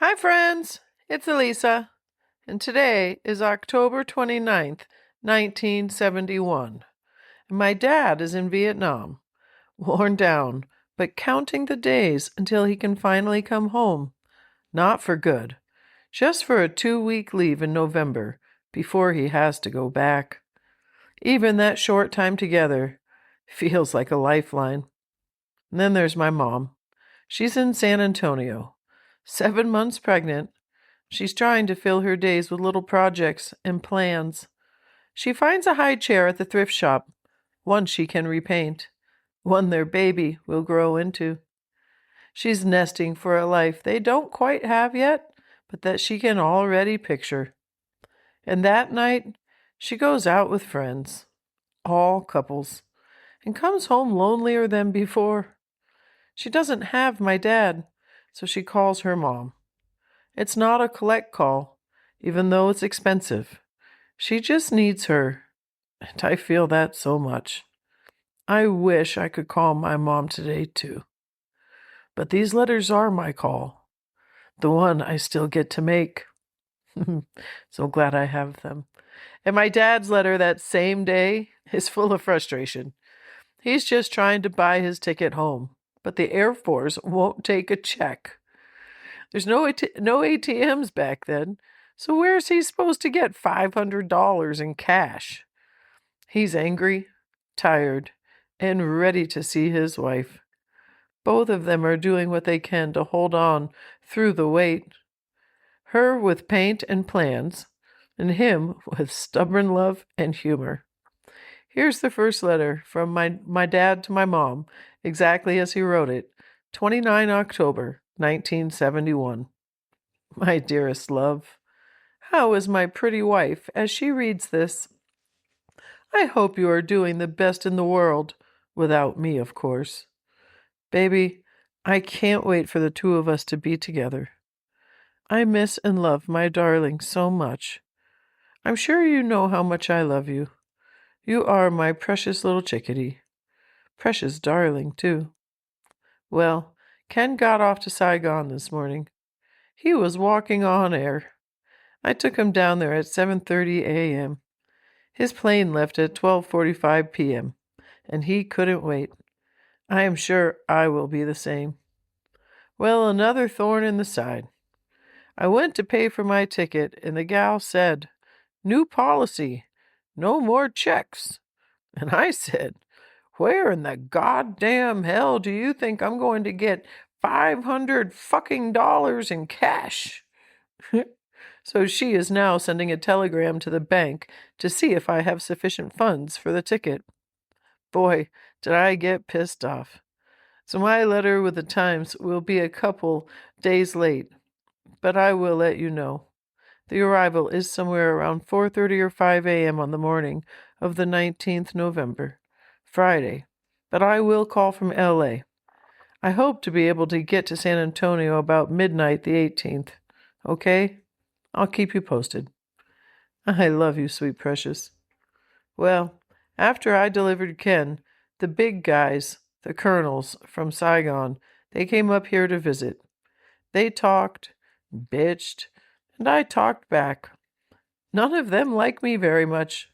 Hi, friends. It's Elisa, and today is October 29th, 1971. And my dad is in Vietnam, worn down, but counting the days until he can finally come home. Not for good, just for a 2-week leave in November before he has to go back. Even that short time together feels like a lifeline. And then there's my mom. She's in San Antonio, 7 months pregnant. She's trying to fill her days with little projects and plans. She finds a high chair at the thrift shop, one she can repaint, one their baby will grow into. She's nesting for a life they don't quite have yet, but that she can already picture. And that night, she goes out with friends, all couples, and comes home lonelier than before. She doesn't have my dad, so she calls her mom. It's not a collect call, even though it's expensive. She just needs her, and I feel that so much. I wish I could call my mom today, too. But these letters are my call, the one I still get to make. So glad I have them. And my dad's letter that same day is full of frustration. He's just trying to buy his ticket home, but the Air Force won't take a check. There's no ATMs back then, so where's he supposed to get $500 in cash? He's angry, tired, and ready to see his wife. Both of them are doing what they can to hold on through the wait. Her with paint and plans, and him with stubborn love and humor. Here's the first letter from my dad to my mom, exactly as he wrote it, 29 October, 1971. My dearest love, how is my pretty wife as she reads this? I hope you are doing the best in the world, without me, of course. Baby, I can't wait for the two of us to be together. I miss and love my darling so much. I'm sure you know how much I love you. You are my precious little chickadee. Precious darling, too. Well, Ken got off to Saigon this morning. He was walking on air. I took him down there at 7:30 a.m. His plane left at 12:45 p.m., and he couldn't wait. I am sure I will be the same. Well, another thorn in the side. I went to pay for my ticket, and the gal said, "New policy, no more checks." And I said, "Where in the goddamn hell do you think I'm going to get $500 in cash?" So she is now sending a telegram to the bank to see if I have sufficient funds for the ticket. Boy, did I get pissed off. So my letter with the Times will be a couple days late, but I will let you know. The arrival is somewhere around 4:30 or 5 a.m. on the morning of the 19th November, Friday, but I will call from L.A. I hope to be able to get to San Antonio about midnight the 18th. Okay? I'll keep you posted. I love you, sweet precious. Well, after I delivered Ken, the big guys, the colonels from Saigon, they came up here to visit. They talked, bitched, and I talked back. None of them like me very much.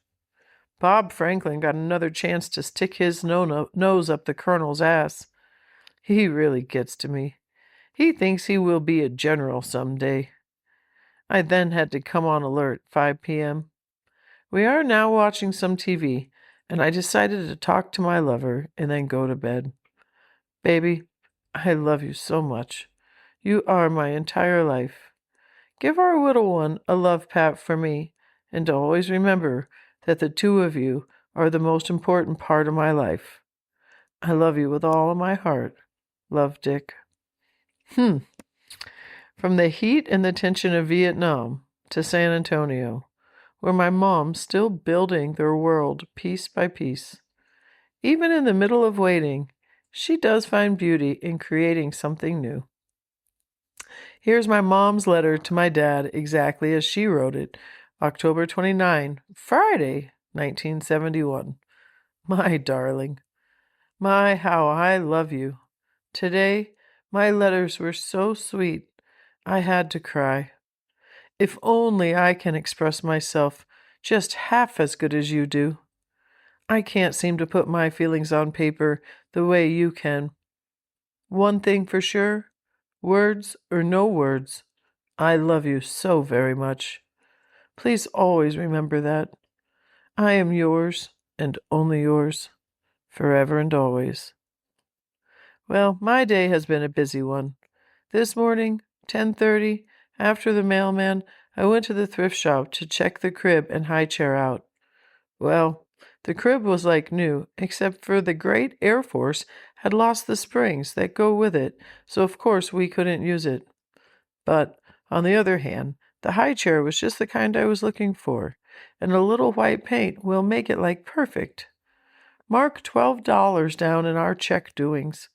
Bob Franklin got another chance to stick his nose up the colonel's ass. He really gets to me. He thinks he will be a general some day. I then had to come on alert, 5 p.m. We are now watching some TV, and I decided to talk to my lover and then go to bed. Baby, I love you so much. You are my entire life. Give our little one a love pat for me, and always remember that the two of you are the most important part of my life. I love you with all of my heart. Love, Dick. From the heat and the tension of Vietnam to San Antonio, where my mom's still building their world piece by piece. Even in the middle of waiting, she does find beauty in creating something new. Here's my mom's letter to my dad exactly as she wrote it, October 29, Friday, 1971. My darling, my, how I love you. Today, my letters were so sweet. I had to cry. If only I can express myself just half as good as you do. I can't seem to put my feelings on paper the way you can. One thing for sure, words or no words, I love you so very much. Please always remember that. I am yours and only yours, forever and always. Well, my day has been a busy one. This morning, 10:30, after the mailman, I went to the thrift shop to check the crib and Highchair out. Well, the crib was like new, except for the great Air Force had lost the springs that go with it, so of course we couldn't use it. But, on the other hand, the Highchair was just the kind I was looking for, and a little white paint will make it like perfect. Mark $12 down in our check doings.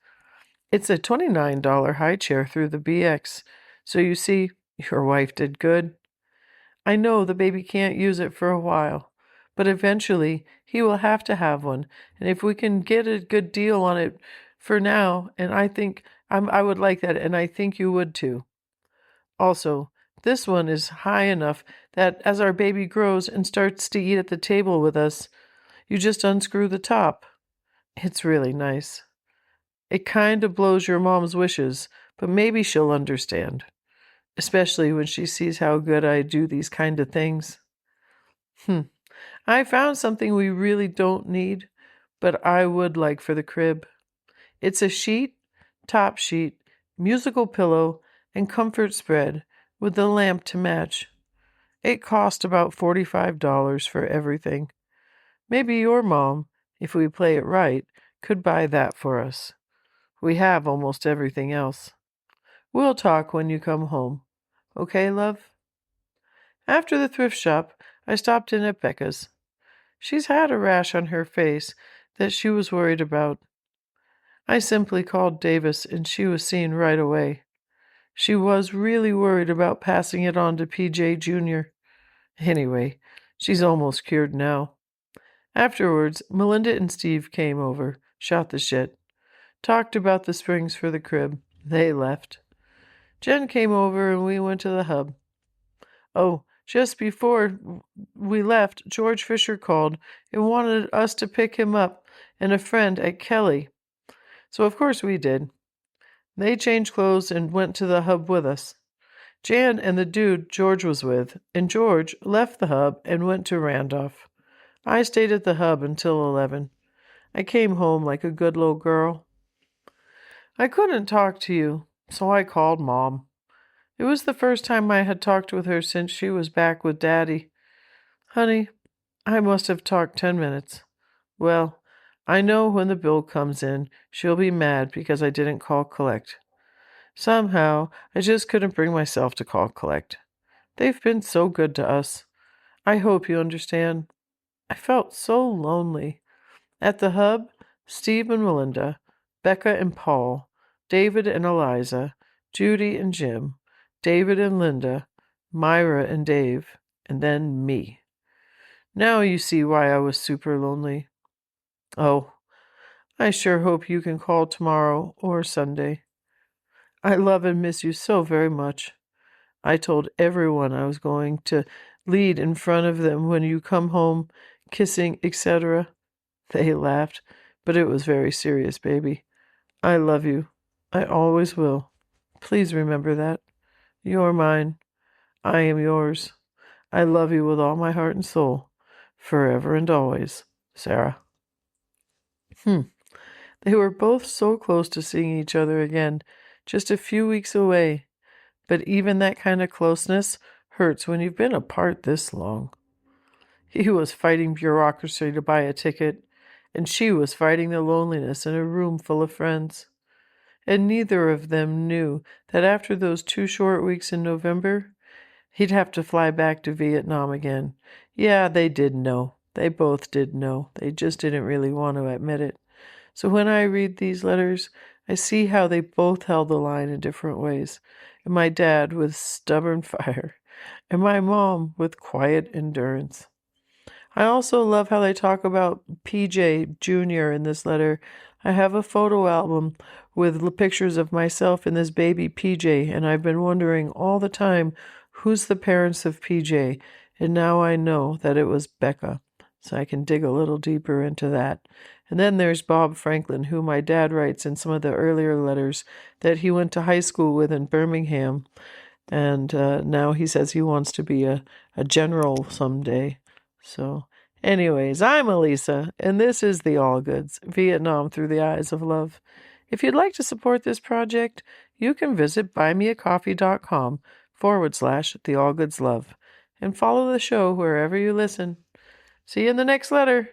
It's a $29 Highchair through the BX, so you see, your wife did good. I know the baby can't use it for a while, but eventually he will have to have one, and if we can get a good deal on it for now, and I would like that, and I think you would too. Also, this one is high enough that as our baby grows and starts to eat at the table with us, you just unscrew the top. It's really nice. It kind of blows your mom's wishes, but maybe she'll understand, especially when she sees how good I do these kind of things. I found something we really don't need, but I would like for the crib. It's a sheet, top sheet, musical pillow, and comfort spread with the lamp to match. It cost about $45 for everything. Maybe your mom, if we play it right, could buy that for us. We have almost everything else. We'll talk when you come home. Okay, love? After the thrift shop, I stopped in at Becca's. She's had a rash on her face that she was worried about. I simply called Davis and she was seen right away. She was really worried about passing it on to PJ Jr. Anyway, she's almost cured now. Afterwards, Melinda and Steve came over, shot the shit, talked about the springs for the crib. They left. Jen came over and we went to the hub. Oh, just before we left, George Fisher called and wanted us to pick him up and a friend at Kelly. So of course we did. They changed clothes and went to the hub with us. Jan and the dude George was with, and George left the hub and went to Randolph. I stayed at the hub until 11. I came home like a good little girl. I couldn't talk to you, so I called Mom. It was the first time I had talked with her since she was back with Daddy. Honey, I must have talked 10 minutes. Well, I know when the bill comes in, she'll be mad because I didn't call collect. Somehow, I just couldn't bring myself to call collect. They've been so good to us. I hope you understand. I felt so lonely. At the hub, Steve and Melinda, Becca and Paul, David and Eliza, Judy and Jim, David and Linda, Myra and Dave, and then me. Now you see why I was super lonely. Oh, I sure hope you can call tomorrow or Sunday. I love and miss you so very much. I told everyone I was going to lead in front of them when you come home, kissing, etc. They laughed, but it was very serious, baby. I love you. I always will. Please remember that. You're mine. I am yours. I love you with all my heart and soul, forever and always, Sarah. They were both so close to seeing each other again, just a few weeks away. But even that kind of closeness hurts when you've been apart this long. He was fighting bureaucracy to buy a ticket, and she was fighting the loneliness in a room full of friends. And neither of them knew that after those 2 short weeks in November, he'd have to fly back to Vietnam again. Yeah, they did know. They both did know. They just didn't really want to admit it. So when I read these letters, I see how they both held the line in different ways. And my dad with stubborn fire, and my mom with quiet endurance. I also love how they talk about PJ Jr. in this letter, I have a photo album with pictures of myself and this baby PJ, and I've been wondering all the time who's the parents of PJ, and now I know that it was Becca, so I can dig a little deeper into that. And then there's Bob Franklin, who my dad writes in some of the earlier letters that he went to high school with in Birmingham, and now he says he wants to be a general someday. So, anyways, I'm Elisa, and this is the Allgoods, Vietnam through the eyes of love. If you'd like to support this project, you can visit buymeacoffee.com/the Allgoods love and follow the show wherever you listen. See you in the next letter.